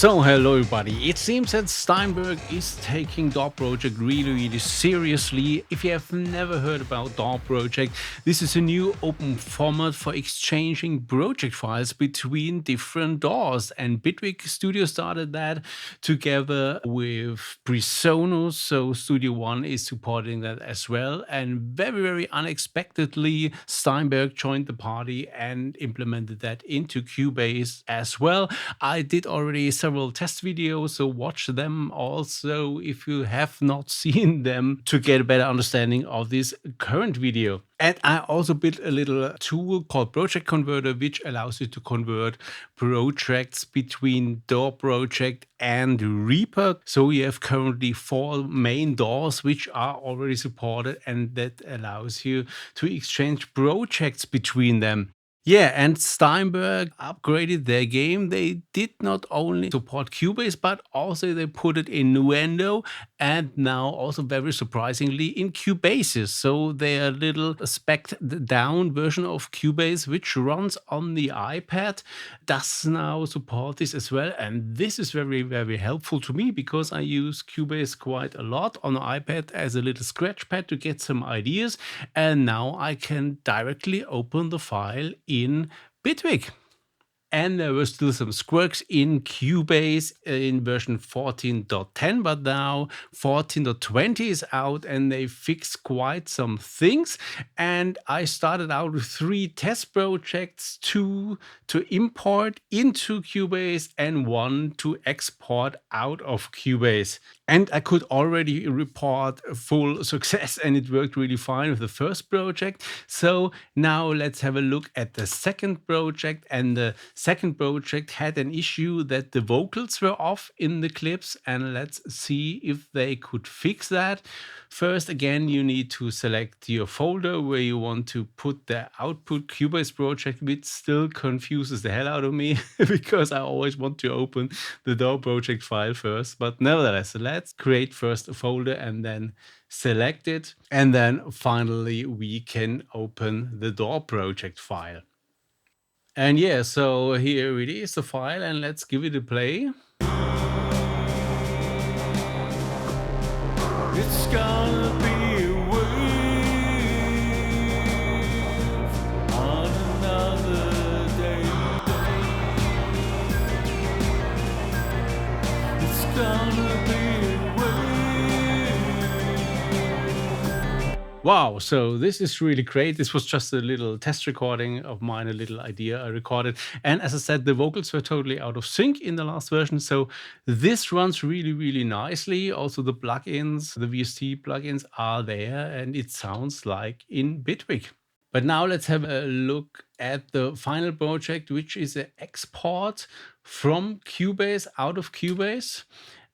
So hello everybody, it seems that Steinberg is taking DAWproject really seriously. If you have never heard about DAWproject, this is a new open format for exchanging project files between different DAWs, and Bitwig Studio started that together with Presonus, so Studio One is supporting that as well, and very unexpectedly Steinberg joined the party and implemented that into Cubase as well. I did already several test videos, so watch them also if you have not seen them to get a better understanding of this current video. And I also built a little tool called Project Converter, which allows you to convert projects between DAWproject and Reaper. So we have currently 4 main DAWs which are already supported, and that allows you to exchange projects between them. Yeah, and Steinberg upgraded their game. They did not only support Cubase, but also they put it in Nuendo and now also very surprisingly in Cubasis. So their little spec'd down version of Cubase, which runs on the iPad, does now support this as well. And this is very helpful to me because I use Cubase quite a lot on the iPad as a little scratch pad to get some ideas. And now I can directly open the file in Bitwig. And there were still some squirks in Cubase in version 14.10, but now 14.20 is out and they fixed quite some things. And I started out with 3 test projects, 2 to import into Cubase and 1 to export out of Cubase. And I could already report full success, and it worked really fine with the first project. So now let's have a look at the second project. And the second project had an issue that the vocals were off in the clips, and let's see if they could fix that. First, again, you need to select your folder where you want to put the output Cubase project, which still confuses the hell out of me because I always want to open the DAWproject file first. But nevertheless, let's create first a folder and then select it. And then finally, we can open the DAWproject file. And yeah, so here it is, the file, and let's give it a play. It's gonna be a wave on another day. It's gonna be a wave. Wow, so this is really great. This was just a little test recording of mine, a little idea I recorded. And as I said, the vocals were totally out of sync in the last version. So this runs really nicely. Also the plugins, the VST plugins are there, and it sounds like in Bitwig. But now let's have a look at the final project, which is an export from Cubase out of Cubase.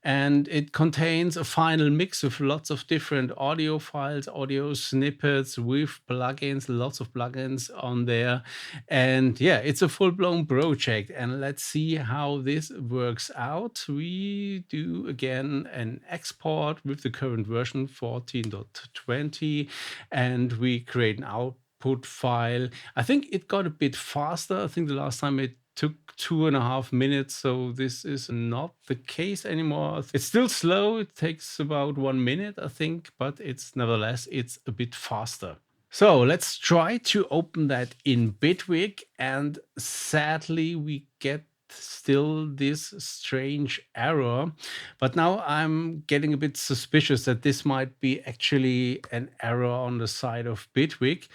And it contains a final mix of lots of different audio files, audio snippets with plugins, lots of plugins on there. And yeah, it's a full-blown project. And let's see how this works out. We do again an export with the current version 14.20, and we create an output file. I think it got a bit faster. I think the last time it took 2.5 minutes, so this is not the case anymore. It's still slow. It takes about 1 minute, I think, but it's nevertheless, it's a bit faster. So let's try to open that in Bitwig, and sadly we get still this strange error. But now I'm getting a bit suspicious that this might be actually an error on the side of Bitwig.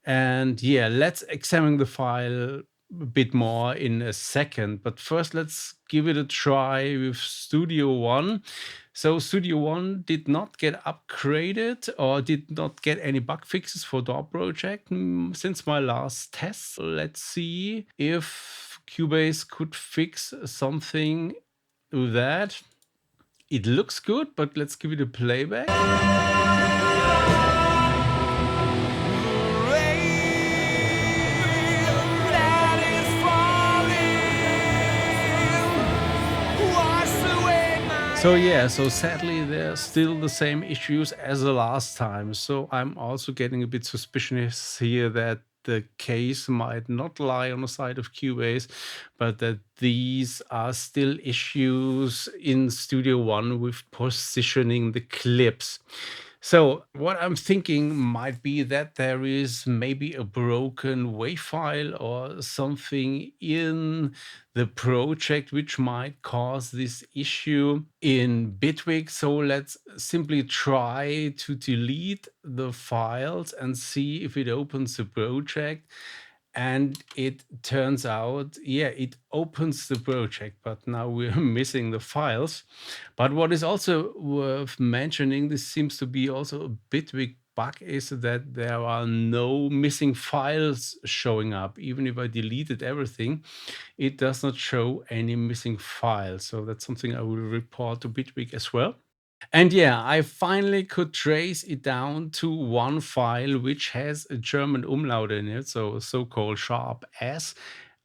And yeah, let's examine the file a bit more in a second, but first let's give it a try with Studio One. So Studio One did not get upgraded or did not get any bug fixes for DAWproject since my last test. Let's see if Cubase could fix something with that. It looks good, but let's give it a playback. So yeah, so sadly there's still the same issues as the last time. So I'm also getting a bit suspicious here that the case might not lie on the side of Cubase, but that these are still issues in Studio One with positioning the clips. So, what I'm thinking might be that there is maybe a broken WAV file or something in the project which might cause this issue in Bitwig. So, let's simply try to delete the files and see if it opens the project. And it turns out, yeah, it opens the project, but now we're missing the files. But what is also worth mentioning, this seems to be also a Bitwig bug, is that there are no missing files showing up. Even if I deleted everything, it does not show any missing files. So that's something I will report to Bitwig as well. And yeah, I finally could trace it down to one file which has a German umlaut in it, so a so-called sharp S.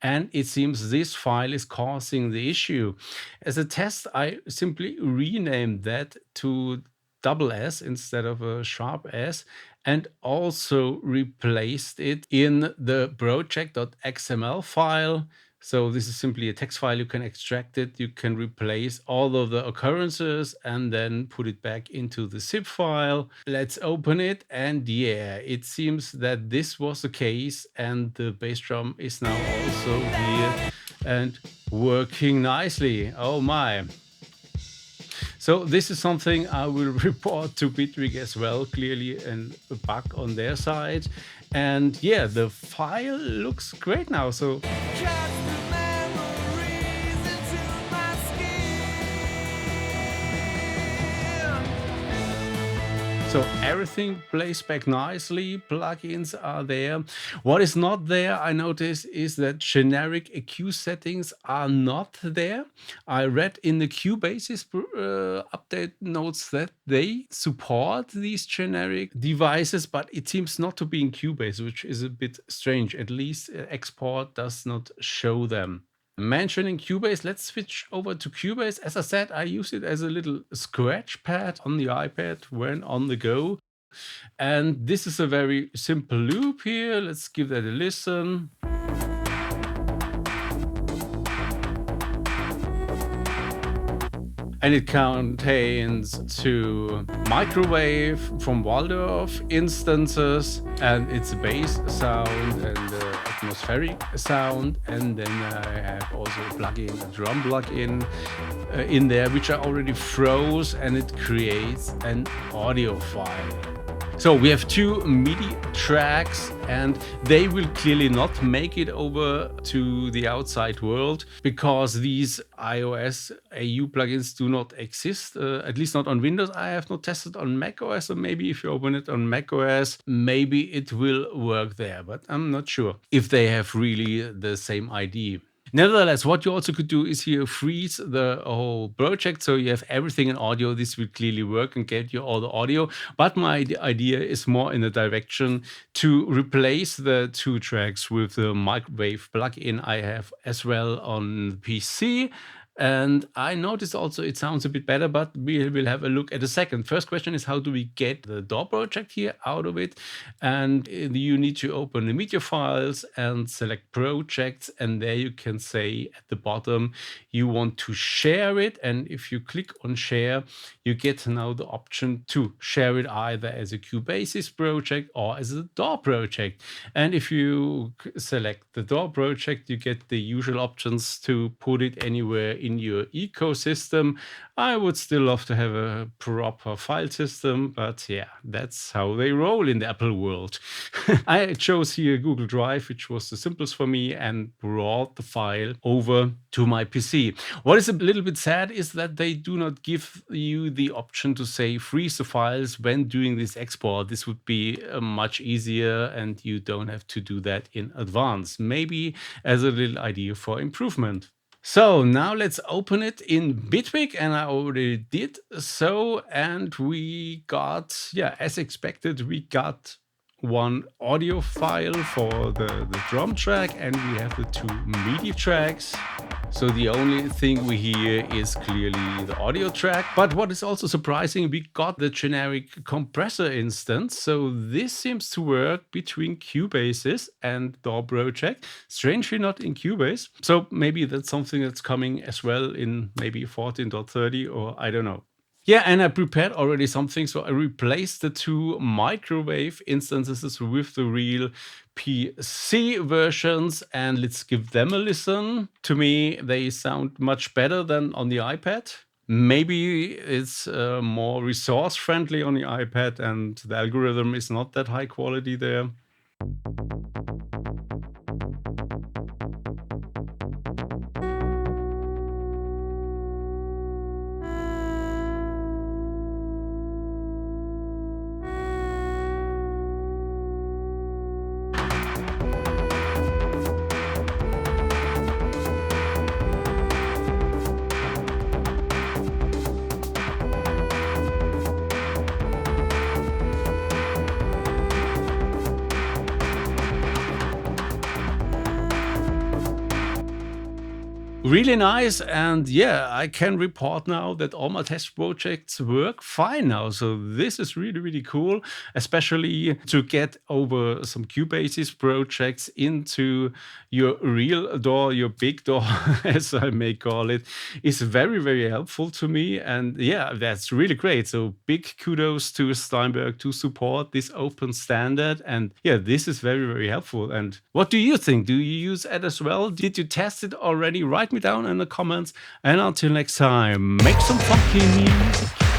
And it seems this file is causing the issue. As a test, I simply renamed that to double S instead of a sharp S, and also replaced it in the project.xml file. So this is simply a text file. You can extract it. You can replace all of the occurrences and then put it back into the zip file. Let's open it. And yeah, it seems that this was the case. And the bass drum is now also here and working nicely. Oh my. So this is something I will report to Bitwig as well, clearly a bug on their side. And yeah, the file looks great now. So So everything plays back nicely, plugins are there. What is not there, I noticed, is that generic EQ settings are not there. I read in the Cubasis update notes that they support these generic devices, but it seems not to be in Cubase, which is a bit strange. At least export does not show them. Mentioning Cubase, let's switch over to Cubase. As I said, I use it as a little scratch pad on the iPad when on the go. And this is a very simple loop here. Let's give that a listen. And it contains two microwave from Waldorf instances, and it's a bass sound and atmospheric sound. And then I have also a plugin, a drum plugin in there, which I already froze, and it creates an audio file. So we have two MIDI tracks, and they will clearly not make it over to the outside world because these iOS AU plugins do not exist, at least not on Windows. I have not tested on macOS, so maybe if you open it on macOS, maybe it will work there, but I'm not sure if they have really the same ID. Nevertheless, what you also could do is here freeze the whole project. So you have everything in audio. This will clearly work and get you all the audio. But my idea is more in the direction to replace the two tracks with the microwave plugin I have as well on the PC. And I noticed also it sounds a bit better, but we will have a look at a second. First question is, how do we get the DAWproject here out of it? And you need to open the media files and select projects. And there you can say at the bottom, you want to share it. And if you click on share, you get now the option to share it either as a Cubasis project or as a DAWproject. And if you select the DAWproject, you get the usual options to put it anywhere in your ecosystem. I would still love to have a proper file system, but yeah, that's how they roll in the Apple world. I chose here Google Drive, which was the simplest for me, and brought the file over to my PC. What is a little bit sad is that they do not give you the option to say freeze the files when doing this export. This would be much easier and you don't have to do that in advance. Maybe as a little idea for improvement. So now let's open it in Bitwig, and I already did so, and we got, yeah, as expected, we got one audio file for the drum track, and we have the two MIDI tracks. So the only thing we hear is clearly the audio track. But what is also surprising, we got the generic compressor instance. So this seems to work between Cubases and DAWproject. Strangely not in Cubase. So maybe that's something that's coming as well in maybe 14.30, or I don't know. Yeah, and I prepared already something. So I replaced the two microwave instances with the real PC versions, and let's give them a listen. To me, they sound much better than on the iPad. Maybe it's more resource friendly on the iPad, and the algorithm is not that high quality there. Really nice. And yeah, I can report now that all my test projects work fine now. So this is really, really cool, especially to get over some Cubases projects into your real DAW, your big DAW, as I may call it, is very, very helpful to me. And yeah, that's really great. So big kudos to Steinberg to support this open standard. And yeah, this is very, very helpful. And what do you think? Do you use it as well? Did you test it already? Write me down in the comments. And until next time, make some funky music.